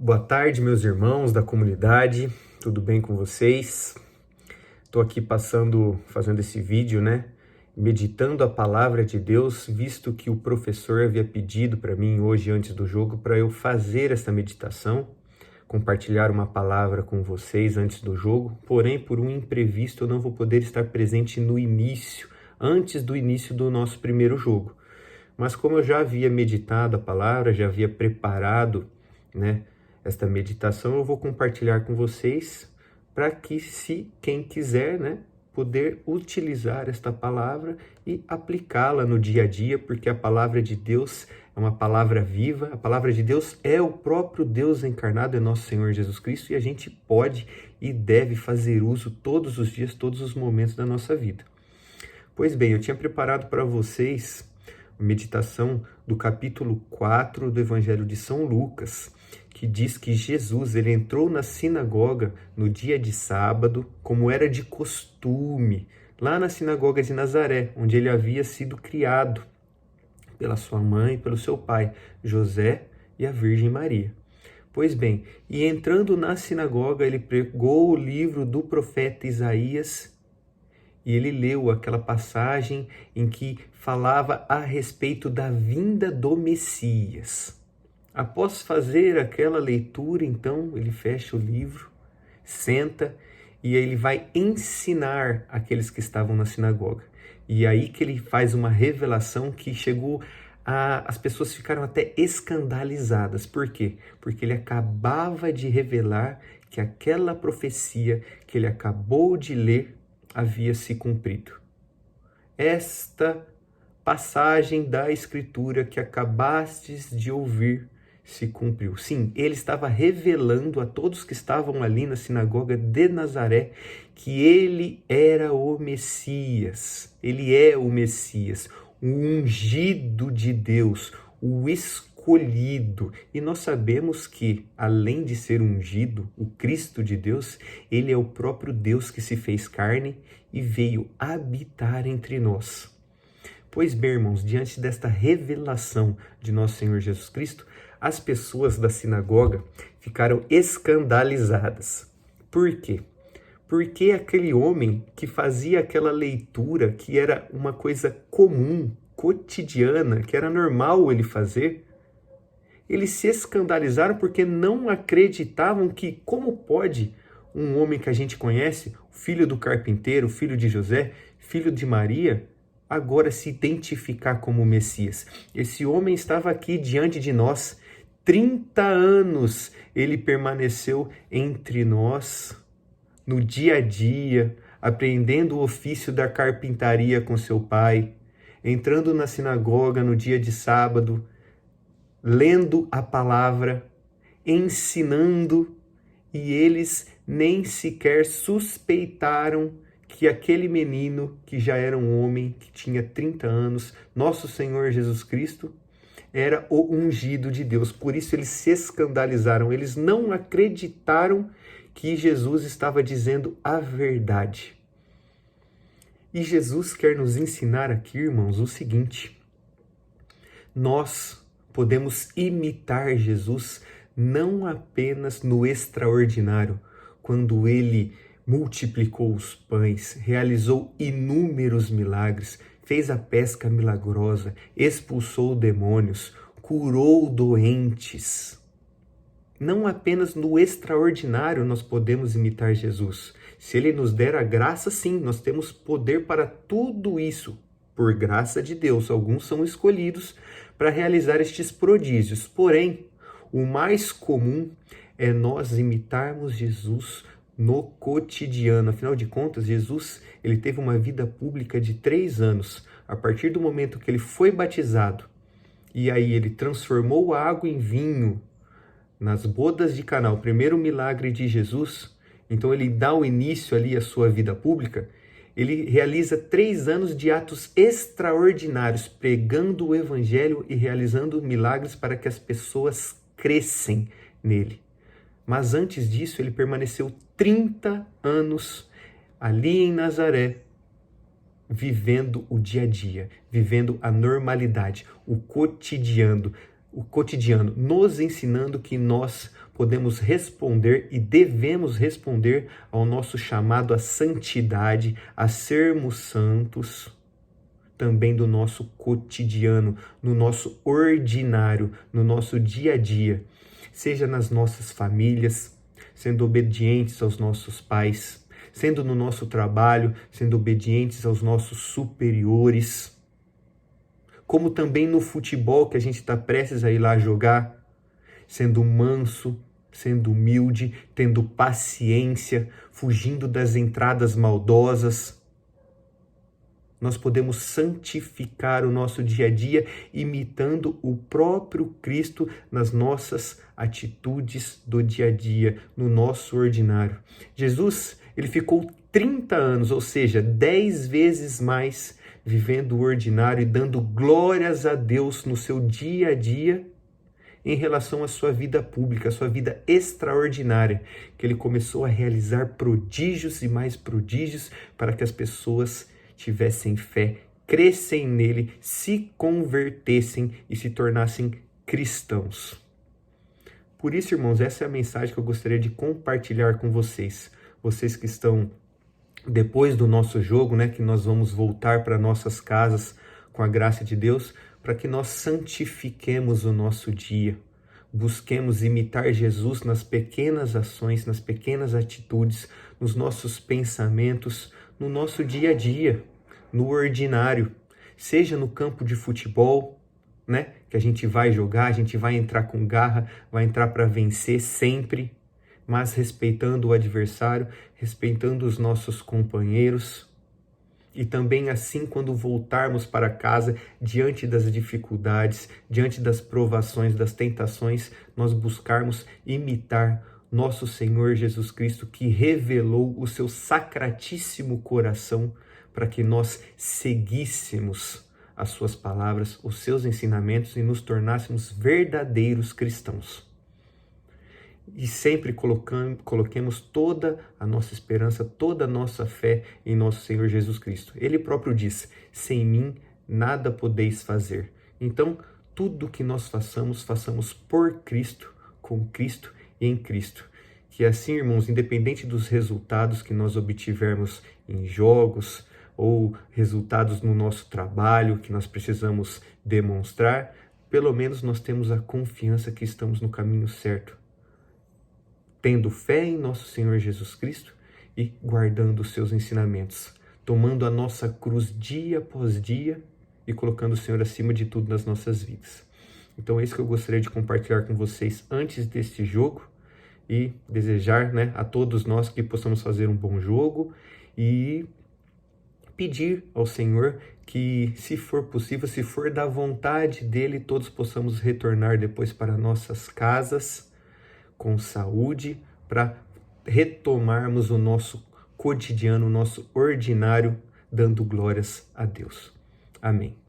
Boa tarde, meus irmãos da comunidade, tudo bem com vocês? Estou aqui fazendo esse vídeo, meditando a palavra de Deus, visto que o professor havia pedido para mim hoje, antes do jogo, para eu fazer essa meditação, compartilhar uma palavra com vocês antes do jogo, porém, por um imprevisto, eu não vou poder estar presente no início, antes do início do nosso primeiro jogo. Mas como eu já havia meditado a palavra, já havia preparado, esta meditação, eu vou compartilhar com vocês para que, se quem quiser, poder utilizar esta palavra e aplicá-la no dia a dia, porque a palavra de Deus é uma palavra viva, a palavra de Deus é o próprio Deus encarnado, é nosso Senhor Jesus Cristo, e a gente pode e deve fazer uso todos os dias, todos os momentos da nossa vida. Pois bem, eu tinha preparado para vocês a meditação do capítulo 4 do Evangelho de São Lucas, que diz que Jesus ele entrou na sinagoga no dia de sábado, como era de costume, lá na sinagoga de Nazaré, onde ele havia sido criado pela sua mãe e pelo seu pai, José e a Virgem Maria. Pois bem, e entrando na sinagoga, ele pegou o livro do profeta Isaías e ele leu aquela passagem em que falava a respeito da vinda do Messias. Após fazer aquela leitura, então, ele fecha o livro, senta e ele vai ensinar aqueles que estavam na sinagoga. E aí que ele faz uma revelação que chegou as pessoas ficaram até escandalizadas. Por quê? Porque ele acabava de revelar que aquela profecia que ele acabou de ler havia se cumprido. Esta passagem da Escritura que acabastes de ouvir se cumpriu. Sim, ele estava revelando a todos que estavam ali na sinagoga de Nazaré que ele era o Messias. Ele é o Messias, o ungido de Deus, o escolhido. E nós sabemos que, além de ser ungido, o Cristo de Deus, ele é o próprio Deus que se fez carne e veio habitar entre nós. Pois bem, irmãos, diante desta revelação de nosso Senhor Jesus Cristo, as pessoas da sinagoga ficaram escandalizadas. Por quê? Porque aquele homem que fazia aquela leitura, que era uma coisa comum, cotidiana, que era normal ele fazer, eles se escandalizaram porque não acreditavam que, como pode um homem que a gente conhece, filho do carpinteiro, filho de José, filho de Maria, agora se identificar como Messias. Esse homem estava aqui diante de nós, 30 anos ele permaneceu entre nós, no dia a dia, aprendendo o ofício da carpintaria com seu pai, entrando na sinagoga no dia de sábado, lendo a palavra, ensinando, e eles nem sequer suspeitaram que aquele menino, que já era um homem, que tinha 30 anos, nosso Senhor Jesus Cristo, era o ungido de Deus. Por isso eles se escandalizaram, eles não acreditaram que Jesus estava dizendo a verdade. E Jesus quer nos ensinar aqui, irmãos, o seguinte: nós podemos imitar Jesus não apenas no extraordinário, quando ele multiplicou os pães, realizou inúmeros milagres, fez a pesca milagrosa, expulsou demônios, curou doentes. Não apenas no extraordinário nós podemos imitar Jesus. Se ele nos der a graça, sim, nós temos poder para tudo isso. Por graça de Deus, alguns são escolhidos para realizar estes prodígios. Porém, o mais comum é nós imitarmos Jesus no cotidiano. Afinal de contas, Jesus ele teve uma vida pública de 3 anos. A partir do momento que ele foi batizado, e aí ele transformou a água em vinho nas bodas de Caná, o primeiro milagre de Jesus, então ele dá o início ali à sua vida pública. Ele realiza 3 anos de atos extraordinários, pregando o evangelho e realizando milagres para que as pessoas crescem nele. Mas antes disso, ele permaneceu 30 anos ali em Nazaré, vivendo o dia a dia, vivendo a normalidade, o cotidiano, nos ensinando que nós podemos responder e devemos responder ao nosso chamado à santidade, a sermos santos, também do nosso cotidiano, no nosso ordinário, no nosso dia a dia, seja nas nossas famílias, sendo obedientes aos nossos pais, sendo no nosso trabalho, sendo obedientes aos nossos superiores, como também no futebol que a gente está prestes a ir lá jogar, sendo manso, sendo humilde, tendo paciência, fugindo das entradas maldosas. Nós podemos santificar o nosso dia a dia imitando o próprio Cristo nas nossas atitudes do dia a dia, no nosso ordinário. Jesus, ele ficou 30 anos, ou seja, 10 vezes mais, vivendo o ordinário e dando glórias a Deus no seu dia a dia em relação à sua vida pública, à sua vida extraordinária, que ele começou a realizar prodígios e mais prodígios para que as pessoas tivessem fé, crescem nele, se convertessem e se tornassem cristãos. Por isso, irmãos, essa é a mensagem que eu gostaria de compartilhar com vocês. Vocês que estão depois do nosso jogo, né, que nós vamos voltar para nossas casas com a graça de Deus, para que nós santifiquemos o nosso dia. Busquemos imitar Jesus nas pequenas ações, nas pequenas atitudes, nos nossos pensamentos, no nosso dia a dia, no ordinário, seja no campo de futebol, né? Que a gente vai jogar, a gente vai entrar com garra, vai entrar para vencer sempre, mas respeitando o adversário, respeitando os nossos companheiros. E também assim, quando voltarmos para casa, diante das dificuldades, diante das provações, das tentações, nós buscarmos imitar nosso Senhor Jesus Cristo, que revelou o seu sacratíssimo coração para que nós seguíssemos as suas palavras, os seus ensinamentos e nos tornássemos verdadeiros cristãos. E sempre coloquemos toda a nossa esperança, toda a nossa fé em nosso Senhor Jesus Cristo. Ele próprio diz, sem mim nada podeis fazer. Então, tudo que nós façamos, façamos por Cristo, com Cristo e em Cristo. Que assim, irmãos, independente dos resultados que nós obtivermos em jogos ou resultados no nosso trabalho que nós precisamos demonstrar, pelo menos nós temos a confiança que estamos no caminho certo, tendo fé em nosso Senhor Jesus Cristo e guardando os seus ensinamentos, tomando a nossa cruz dia após dia e colocando o Senhor acima de tudo nas nossas vidas. Então é isso que eu gostaria de compartilhar com vocês antes deste jogo e desejar, né, a todos nós que possamos fazer um bom jogo e pedir ao Senhor que, se for possível, se for da vontade dele, todos possamos retornar depois para nossas casas com saúde, para retomarmos o nosso cotidiano, o nosso ordinário, dando glórias a Deus. Amém.